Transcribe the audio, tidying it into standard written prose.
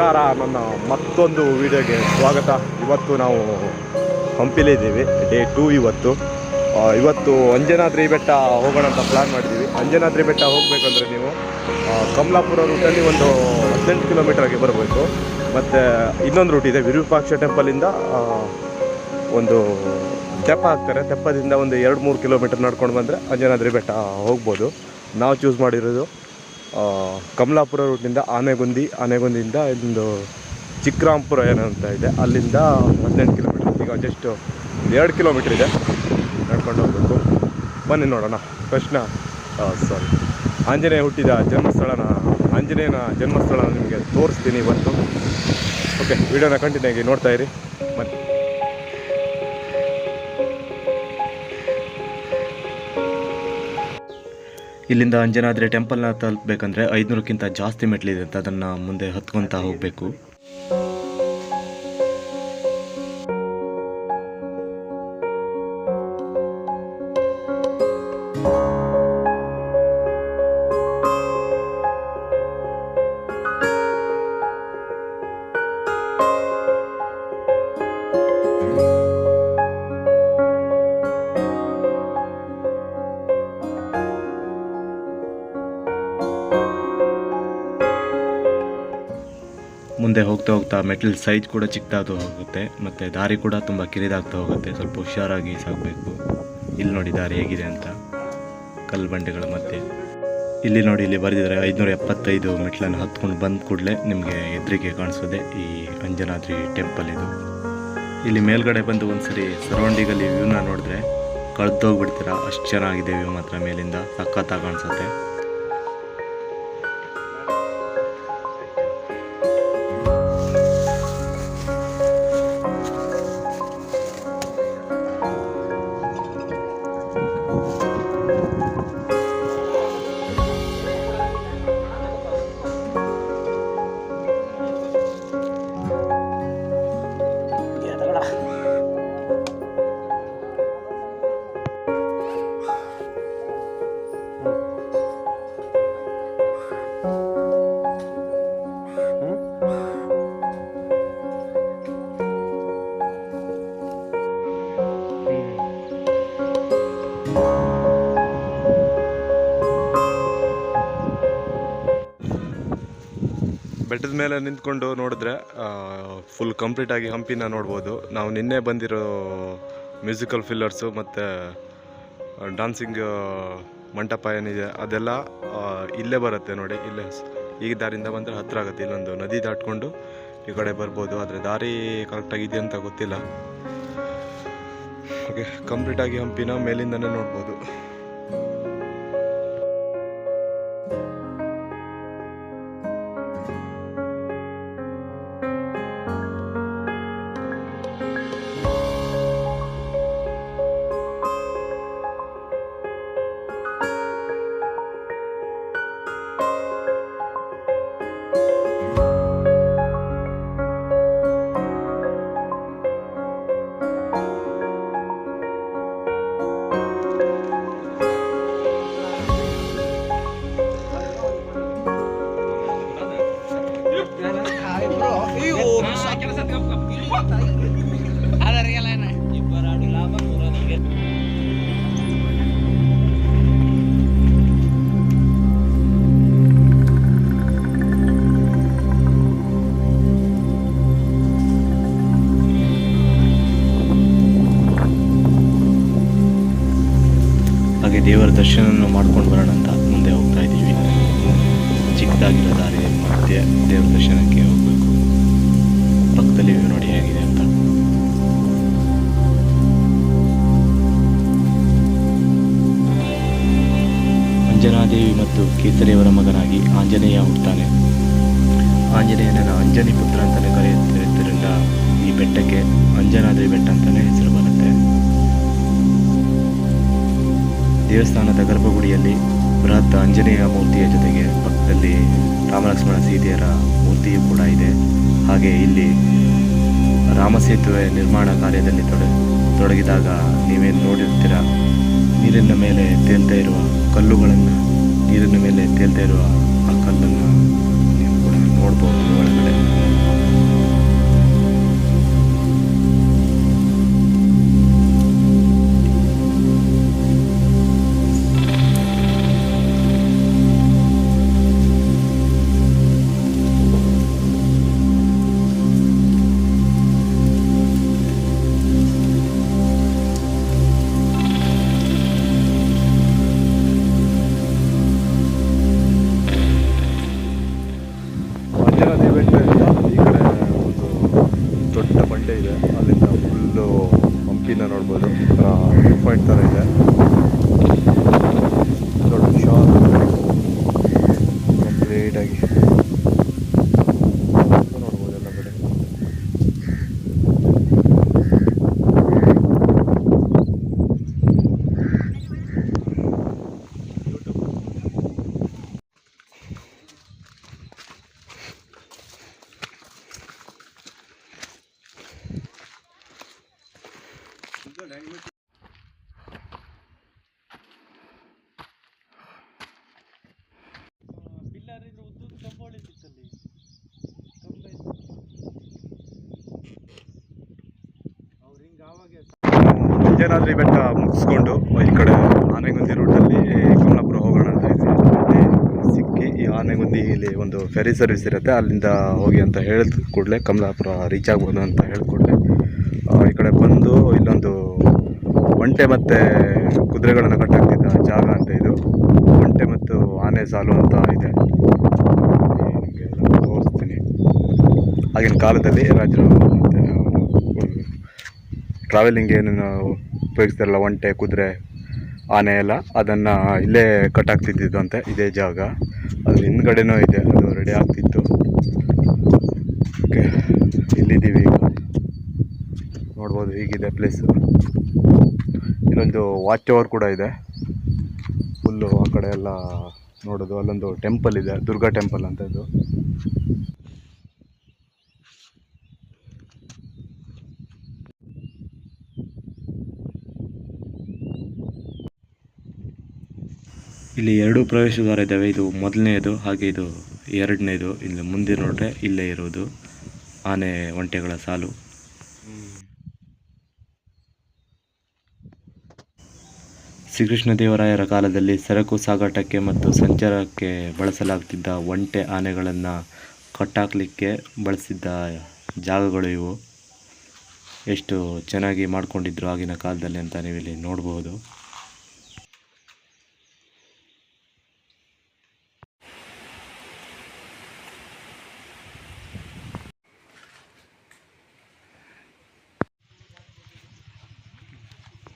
ನಮಸ್ಕಾರ, ನನ್ನ ಮತ್ತೊಂದು ವಿಡಿಯೋಗೆ ಸ್ವಾಗತ. ಇವತ್ತು ನಾವು ಹಂಪಿಲಿದ್ದೀವಿ, ಡೇ 2. ಇವತ್ತು ಅಂಜನಾದ್ರಿ ಬೆಟ್ಟ ಹೋಗೋಣ ಅಂತ ಪ್ಲ್ಯಾನ್ ಮಾಡಿದ್ದೀವಿ. ಅಂಜನಾದ್ರಿ ಬೆಟ್ಟ ಹೋಗಬೇಕಂದ್ರೆ ನೀವು ಕಮಲಾಪುರ ರೂಟಲ್ಲಿ ಒಂದು 18 ಕಿಲೋಮೀಟರ್ಗೆ ಬರಬೇಕು. ಮತ್ತು ಇನ್ನೊಂದು ರೂಟ್ ಇದೆ, ವಿರೂಪಾಕ್ಷ ಟೆಂಪಲಿಂದ ಒಂದು ತೆಪ್ಪ ಹಾಕ್ತಾರೆ. ತೆಪ್ಪದಿಂದ ಒಂದು 2-3 ಕಿಲೋಮೀಟರ್ ನಡ್ಕೊಂಡು ಬಂದರೆ ಅಂಜನಾದ್ರಿ ಬೆಟ್ಟ ಹೋಗ್ಬೋದು. ನಾವು ಚೂಸ್ ಮಾಡಿರೋದು ಕಮಲಾಪುರ ರೂಟ್ನಿಂದ ಆನೆಗುಂದಿಯಿಂದ ಒಂದು ಚಿಕ್ಕರಾಂಪುರ ಏನಂತ ಇದೆ, ಅಲ್ಲಿಂದ 18 ಕಿಲೋಮೀಟರ್. ಈಗ ಜಸ್ಟ್ 2 ಕಿಲೋಮೀಟರ್ ಇದೆ, ನಡ್ಕೊಂಡು ಹೋಗ್ಬೇಕು. ಬನ್ನಿ ನೋಡೋಣ. ಆಂಜನೇಯ ಹುಟ್ಟಿದ ಆಂಜನೇಯನ ಜನ್ಮಸ್ಥಳ ನಿಮಗೆ ತೋರಿಸ್ತೀನಿ ಇವತ್ತು. ಓಕೆ, ವಿಡಿಯೋನ ಕಂಟಿನ್ಯೂ ಆಗಿ ನೋಡ್ತಾ ಇರಿ. ಬನ್ನಿ. ಇಲ್ಲಿಂದ ಅಂಜನಾದ್ರಿ ಟೆಂಪಲ್ನ ತಲುಪಬೇಕಂದ್ರೆ 500ಕ್ಕಿಂತ ಜಾಸ್ತಿ ಮೆಟ್ಲಿದೆ ಅಂತ, ಅದನ್ನು ಮುಂದೆ ಹತ್ಕೊತಾ ಹೋಗಬೇಕು. ಮುಂದೆ ಹೋಗ್ತಾ ಮೆಟಲ್ ಸೈಜ್ ಕೂಡ ಚಿಕ್ಕದಾಗ್ತಾ ಹೋಗುತ್ತೆ, ಮತ್ತು ದಾರಿ ಕೂಡ ತುಂಬ ಕಿರಿದಾಗ್ತಾ ಹೋಗುತ್ತೆ. ಸ್ವಲ್ಪ ಹುಷಾರಾಗಿ ಸಾಗಬೇಕು. ಇಲ್ಲಿ ನೋಡಿ ದಾರಿ ಹೇಗಿದೆ ಅಂತ, ಕಲ್ಲು ಬಂಡೆಗಳ ಮಧ್ಯೆ. ಇಲ್ಲಿ ನೋಡಿ, ಇಲ್ಲಿ ಬರೆದಿದ್ದಾರೆ 575 ಮೆಟ್ಲನ್ನು ಹತ್ಕೊಂಡು ಬಂದ ಕೂಡಲೇ ನಿಮಗೆ ಎದುರಿಗೆ ಕಾಣಿಸೋದೆ ಈ ಅಂಜನಾದ್ರಿ ಟೆಂಪಲ್. ಇದು ಇಲ್ಲಿ ಮೇಲ್ಗಡೆ ಬಂದು ಒಂದ್ಸರಿ ಸರೌಂಡಿಂಗಲ್ಲಿ ವ್ಯೂನ ನೋಡಿದ್ರೆ ಕಳೆದೋಗ್ಬಿಡ್ತೀರಾ, ಅಷ್ಟು ಚೆನ್ನಾಗಿದೆ ವ್ಯೂ ಮಾತ್ರ. ಮೇಲಿಂದ ಸಖತ್ತಾಗಿ ಕಾಣಿಸುತ್ತೆ. ಬೆಟ್ಟದ ಮೇಲೆ ನಿಂತ್ಕೊಂಡು ನೋಡಿದ್ರೆ ಫುಲ್ ಕಂಪ್ಲೀಟಾಗಿ ಹಂಪಿನ ನೋಡ್ಬೋದು. ನಾವು ನಿನ್ನೆ ಬಂದಿರೋ ಮ್ಯೂಸಿಕಲ್ ಫಿಲ್ಲರ್ಸು ಮತ್ತು ಡ್ಯಾನ್ಸಿಂಗ್ ಮಂಟಪ ಏನಿದೆ ಅದೆಲ್ಲ ಇಲ್ಲೇ ಬರುತ್ತೆ ನೋಡಿ. ಇಲ್ಲೇ ಈ ದಾರಿಯಿಂದ ಬಂದರೆ ಹತ್ತಿರ ಆಗುತ್ತೆ. ಇಲ್ಲೊಂದು ನದಿ ದಾಟ್ಕೊಂಡು ಈ ಕಡೆ ಬರ್ಬೋದು, ಆದರೆ ದಾರಿ ಕರೆಕ್ಟಾಗಿ ಇದೆ ಅಂತ ಗೊತ್ತಿಲ್ಲ. ಓಕೆ, ಕಂಪ್ಲೀಟಾಗಿ ಹಂಪಿನ ಮೇಲಿಂದನೇ ನೋಡ್ಬೋದು. ಹಾಗೆ ದೇವರ ದರ್ಶನ ಮಾಡ್ಕೊಂಡು ಬರೋಣ ಅಂತ ಮುಂದೆ ಹೋಗ್ತಾ ಇದ್ದೀವಿ. ಚಿಕ್ಕದಾಗಿರೋ ದಾರಿ ಮಧ್ಯೆ ದೇವರ ದರ್ಶನಕ್ಕೆ ಹೋಗಬೇಕು. ಪಕ್ಕದಲ್ಲಿ ನೋಡಿ ಹೇಗಿದೆ ಅಂತ. ಅಂಜನಾದೇವಿ ಮತ್ತು ಕೇಸರಿಯವರ ಮಗನಾಗಿ ಆಂಜನೇಯ ಹುಡ್ತಾನೆ. ಆಂಜನೇಯನ ಅಂಜನಿ ಪುತ್ರ ಅಂತಲೇ ಕರೆಯುತ್ತಿದ್ದರಿಂದ ಈ ಬೆಟ್ಟಕ್ಕೆ ಅಂಜನಾದ್ರಿ ಬೆಟ್ಟ ಅಂತಲೇ ಹೆಸರು ಬರುತ್ತೆ. ದೇವಸ್ಥಾನದ ಗರ್ಭಗುಡಿಯಲ್ಲಿ ಬೃಹತ್ ಆಂಜನೇಯ ಮೂರ್ತಿಯ ಜೊತೆಗೆ ಪಕ್ಕದಲ್ಲಿ ರಾಮಲಕ್ಷ್ಮಣ ಸೀತೆಯರ ಮೂರ್ತಿಯೂ ಕೂಡ ಇದೆ. ಹಾಗೆ ಇಲ್ಲಿ ರಾಮಸೇತುವೆ ನಿರ್ಮಾಣ ಕಾರ್ಯದಲ್ಲಿ ತೊಡಗಿದಾಗ ನೀವೇನು ನೋಡಿರ್ತೀರ, ನೀರಿನ ಮೇಲೆ ತೇಲ್ತಾ ಇರುವ ಕಲ್ಲುಗಳನ್ನು, ನೀರಿನ ಮೇಲೆ ತೇಲ್ತಾ ಇರುವ ಆ ಕಲ್ಲನ್ನು ನೀವು ಕೂಡ ನೋಡ್ಬೋದು ಒಳಗಡೆ. ಅಂಜನಾದ್ರಿ ಬೆಟ್ಟ ಮುಗಿಸ್ಕೊಂಡು ಈ ಕಡೆ ಆನೆಗುಂದಿ ರೂಟಲ್ಲಿ ಕಮಲಾಪುರ ಹೋಗೋಣ ಅಂತ ಇದ್ವಿ. ಅಲ್ಲಿ ಸಿಕ್ಕಿ ಈ ಆನೆಗುಂದಿಲಿ ಒಂದು ಫೆರಿ ಸರ್ವಿಸ್ ಇರುತ್ತೆ, ಅಲ್ಲಿಂದ ಹೋಗಿ ಅಂತ ಹೇಳಿದ ಕೂಡಲೇ ಕಮಲಾಪುರ ರೀಚ್ ಆಗ್ಬೋದು ಅಂತ ಹೇಳಿಕೊಡ್ಲೆ ಈ ಕಡೆ ಬಂದು ಇಲ್ಲೊಂದು ಒಂಟೆ ಮತ್ತು ಕುದುರೆಗಳನ್ನು ಕಟ್ಟಾಗ್ತಿದ್ದ ಜಾಗ ಅಂತ ಇದು. ಒಂಟೆ ಮತ್ತು ಆನೆ ಸಾಲು ಅಂತ ಇದೆ, ನಿಮಗೆ ತೋರಿಸ್ತೀನಿ. ಆಗಿನ ಕಾಲದಲ್ಲಿ ರಾಜರು ಮತ್ತು ಟ್ರಾವೆಲಿಂಗ್ ಏನೇನು ಉಪಯೋಗಿಸ್ತಾರಲ್ಲ, ಒಂಟೆ ಕುದುರೆ ಆನೆ ಎಲ್ಲ, ಅದನ್ನು ಇಲ್ಲೇ ಕಟ್ಟಾಗ್ತಿದ್ದಿದ್ದು ಅಂತೆ, ಇದೇ ಜಾಗ. ಅದು ಹಿಂದ್ಗಡೆನೂ ಇದೆ, ಅದು ರೆಡಿ ಆಗ್ತಿತ್ತು. ಓಕೆ, ಇಲ್ಲಿದ್ದೀವಿ ಈಗ, ನೋಡ್ಬೋದು ಹೀಗಿದೆ ಪ್ಲೇಸು. ಇಲ್ಲೊಂದು ವಾಚ್ ಟವರ್ ಕೂಡ ಇದೆ, ಫುಲ್ಲು ಆ ಕಡೆ ಎಲ್ಲ ನೋಡೋದು. ಅಲ್ಲೊಂದು ಟೆಂಪಲ್ ಇದೆ, ದುರ್ಗಾ ಟೆಂಪಲ್ ಅಂತ ಇದು. ಇಲ್ಲಿ ಎರಡು ಪ್ರವೇಶ ದ್ವಾರ ಇದ್ದಾವೆ. ಇದು ಮೊದಲನೆಯದು, ಹಾಗೆ ಇದು ಎರಡನೇದು. ಇಲ್ಲಿ ಮುಂದೆ ನೋಡ್ರೆ ಇಲ್ಲೇ ಇರೋದು ಆನೆ ಒಂಟೆಗಳ ಸಾಲು. ಶ್ರೀಕೃಷ್ಣ ದೇವರಾಯರ ಕಾಲದಲ್ಲಿ ಸರಕು ಸಾಗಾಟಕ್ಕೆ ಮತ್ತು ಸಂಚಾರಕ್ಕೆ ಬಳಸಲಾಗ್ತಿದ್ದ ಒಂಟೆ ಆನೆಗಳನ್ನು ಕಟ್ಟಾಕಲಿಕ್ಕೆ ಬಳಸಿದ್ದ ಜಾಗಗಳು ಇವು. ಎಷ್ಟು ಚೆನ್ನಾಗಿ ಮಾಡ್ಕೊಂಡಿದ್ರು ಆಗಿನ ಕಾಲದಲ್ಲಿ ಅಂತ ನೀವಿಲ್ಲಿ ನೋಡಬಹುದು.